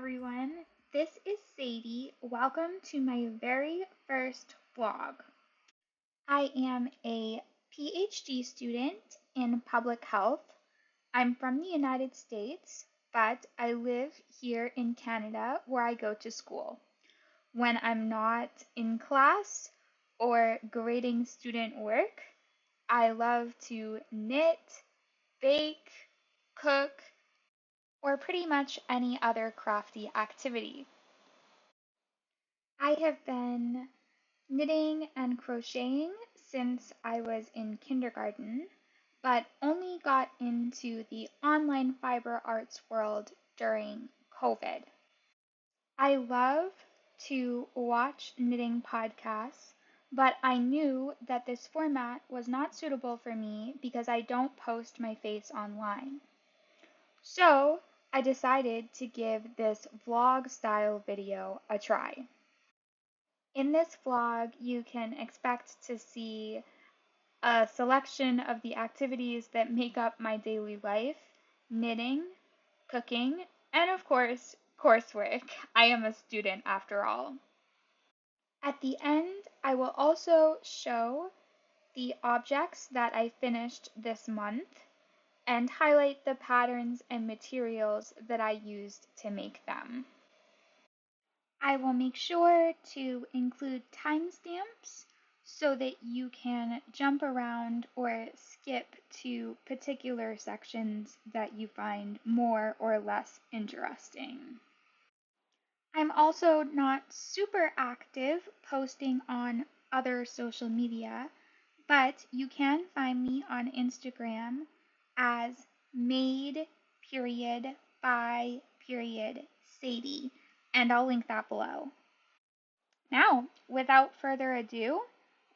everyone. This is Sadie. Welcome to my very first vlog. I am a PhD student in public health. I'm from the United States, but I live here in Canada where I go to school. When I'm not in class or grading student work, I love to knit, bake, cook, or pretty much any other crafty activity. I have been knitting and crocheting since I was in kindergarten, but only got into the online fiber arts world during COVID. I love to watch knitting podcasts, but I knew that this format was not suitable for me because I don't post my face online. So I decided to give this vlog style video a try. In this vlog, you can expect to see a selection of the activities that make up my daily life: knitting, cooking, and of course, coursework. I am a student after all. At the end, I will also show the objects that I finished this month and highlight the patterns and materials that I used to make them. I will make sure to include timestamps so that you can jump around or skip to particular sections that you find more or less interesting. I'm also not super active posting on other social media, but you can find me on Instagram as Maed_by_Sadie, and I'll link that below. Now, without further ado,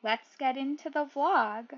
let's get into the vlog.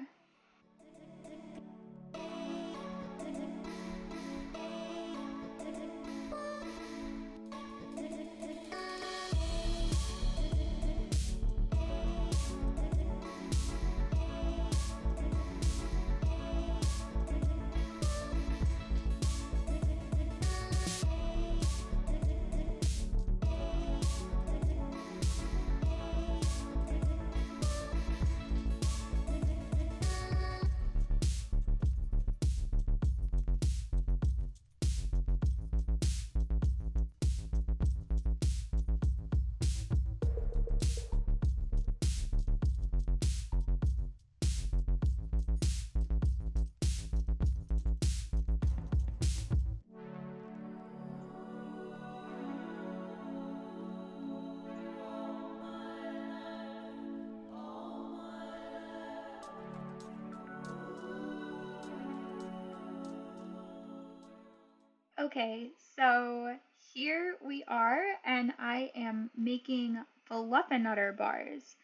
Okay, so here we are, and I am making fluffernutter bars.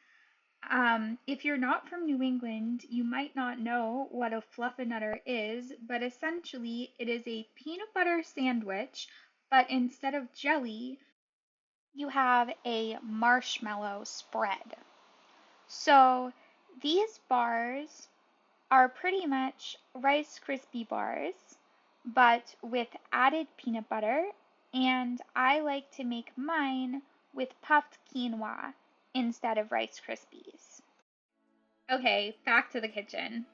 If you're not from New England, you might not know what a fluffernutter is, but essentially it is a peanut butter sandwich, but instead of jelly, you have a marshmallow spread. So these bars are pretty much Rice Krispie bars, but with added peanut butter, and I like to make mine with puffed quinoa instead of Rice Krispies. Okay, back to the kitchen.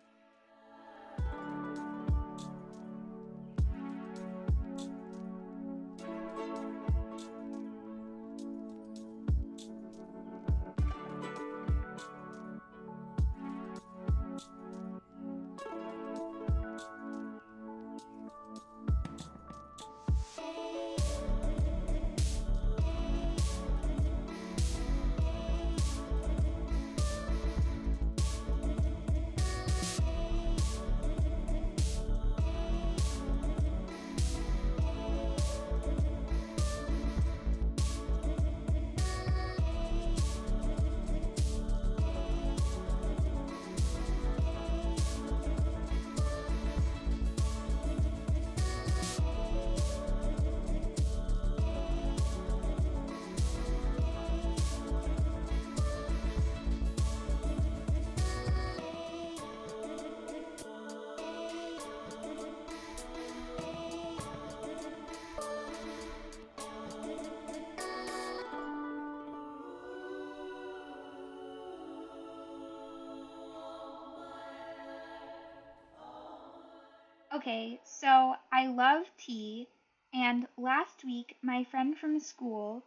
Okay, so I love tea, and last week my friend from school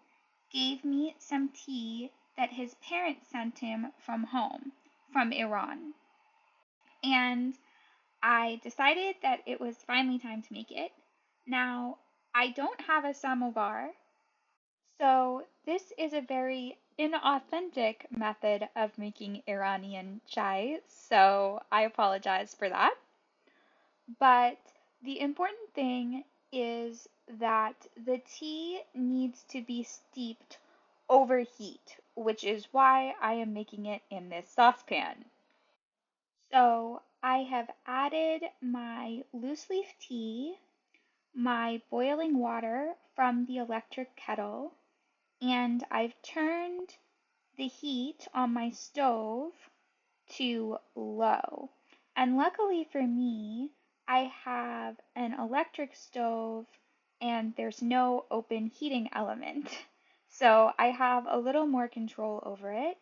gave me some tea that his parents sent him from home, from Iran. And I decided that it was finally time to make it. Now, I don't have a samovar, so this is a very inauthentic method of making Iranian chai, so I apologize for that. But the important thing is that the tea needs to be steeped over heat, which is why I am making it in this saucepan. So I have added my loose leaf tea, my boiling water from the electric kettle, and I've turned the heat on my stove to low. And luckily for me, I have an electric stove and there's no open heating element. So I have a little more control over it,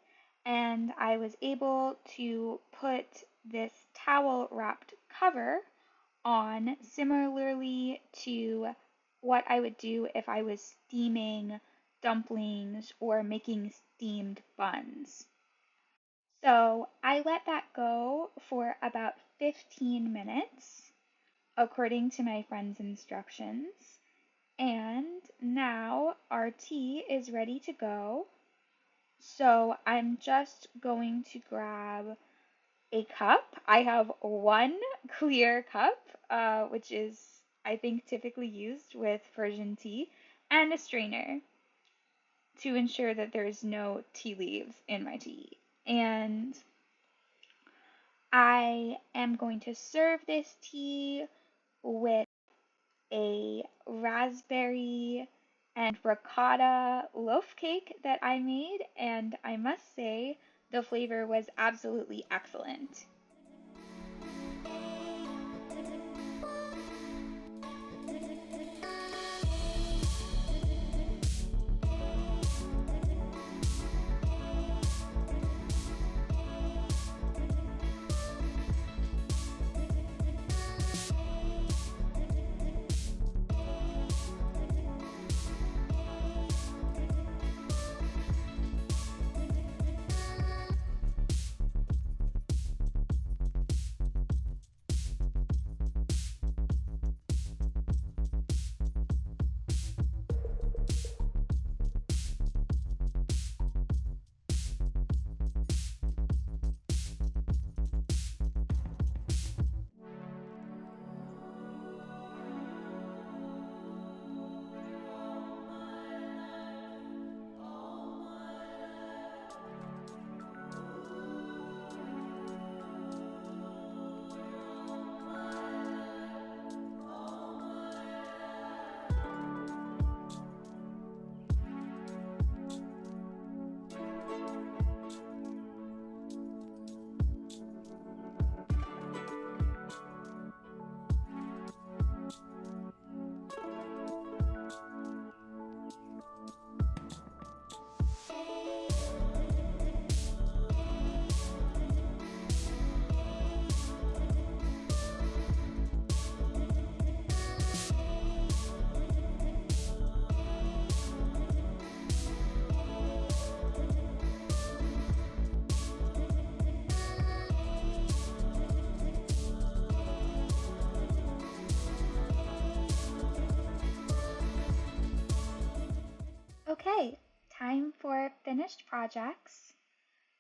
and I was able to put this towel wrapped cover on similarly to what I would do if I was steaming dumplings or making steamed buns. So I let that go for about 15 minutes, according to my friend's instructions. And now our tea is ready to go. So I'm just going to grab a cup. I have one clear cup, which is, I think, typically used with Persian tea, and a strainer to ensure that there's no tea leaves in my tea. And I am going to serve this tea with a raspberry and ricotta loaf cake that I made, and I must say the flavor was absolutely excellent. Okay, time for finished projects,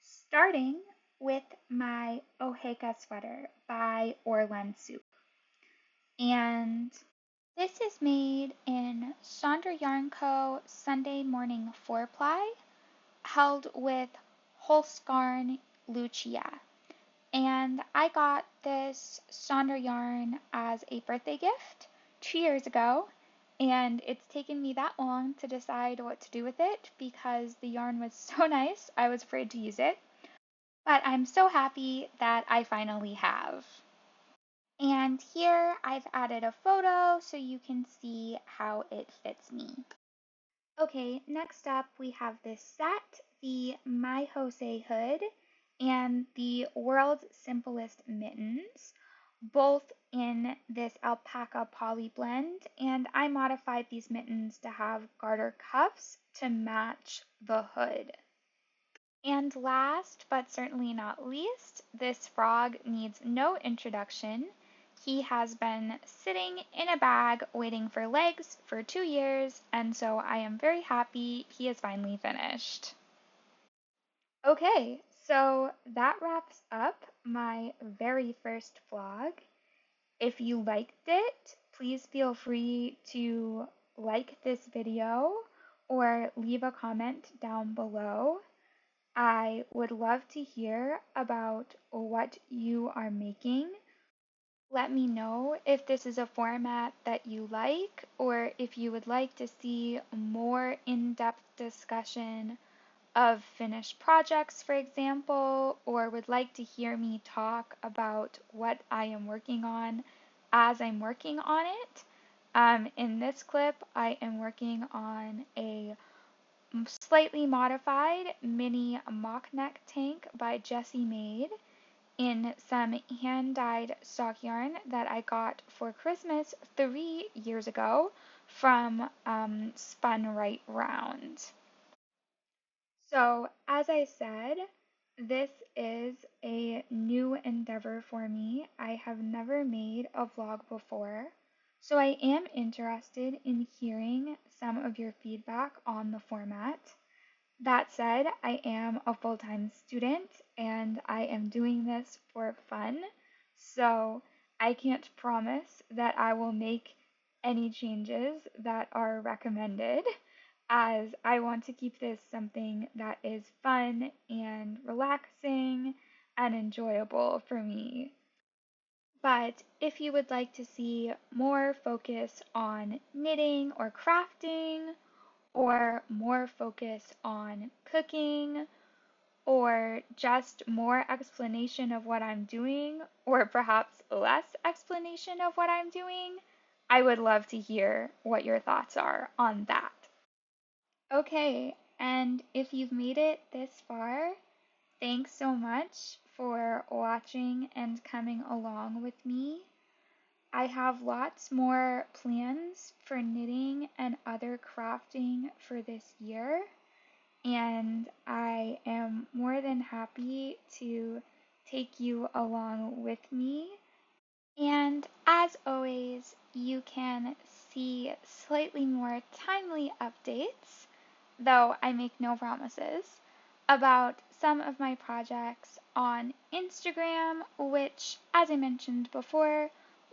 starting with my Oheka sweater by Orlane. And this is made in Sonder Yarn Co. Sunday Morning 4-ply, held with Holskarn Lucia. And I got this Sonder yarn as a birthday gift 2 years ago, and it's taken me that long to decide what to do with it because the yarn was so nice I was afraid to use it. But I'm so happy that I finally have. And here I've added a photo so you can see how it fits me. Okay, next up we have this set, the My Jose hood and the World's Simplest Mittens, both in this alpaca poly blend, and I modified these mittens to have garter cuffs to match the hood. And last, but certainly not least, this frog needs no introduction. He has been sitting in a bag waiting for legs for 2 years, and so I am very happy he is finally finished. Okay, so that wraps up my very first vlog. If you liked it, please feel free to like this video or leave a comment down below. I would love to hear about what you are making. Let me know if this is a format that you like or if you would like to see more in-depth discussion of finished projects, for example, or would like to hear me talk about what I am working on as I'm working on it. In this clip, I am working on a slightly modified mini mock neck tank by Jessie Maed in some hand-dyed stock yarn that I got for Christmas 3 years ago from Spun Right Round. So, as I said, this is a new endeavor for me. I have never made a vlog before, so I am interested in hearing some of your feedback on the format. That said, I am a full-time student and I am doing this for fun, so I can't promise that I will make any changes that are recommended, as I want to keep this something that is fun and relaxing and enjoyable for me. But if you would like to see more focus on knitting or crafting, or more focus on cooking, or just more explanation of what I'm doing, or perhaps less explanation of what I'm doing, I would love to hear what your thoughts are on that. Okay, and if you've made it this far, thanks so much for watching and coming along with me. I have lots more plans for knitting and other crafting for this year, and I am more than happy to take you along with me. And as always, you can see slightly more timely updates, though I make no promises, about some of my projects on Instagram, which, as I mentioned before,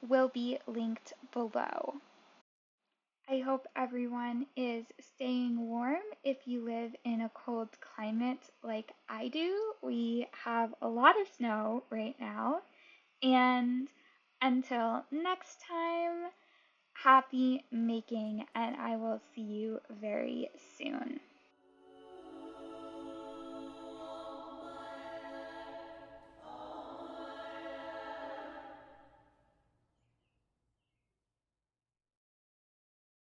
will be linked below. I hope everyone is staying warm if you live in a cold climate like I do. We have a lot of snow right now, and until next time, happy making, and I will see you very soon.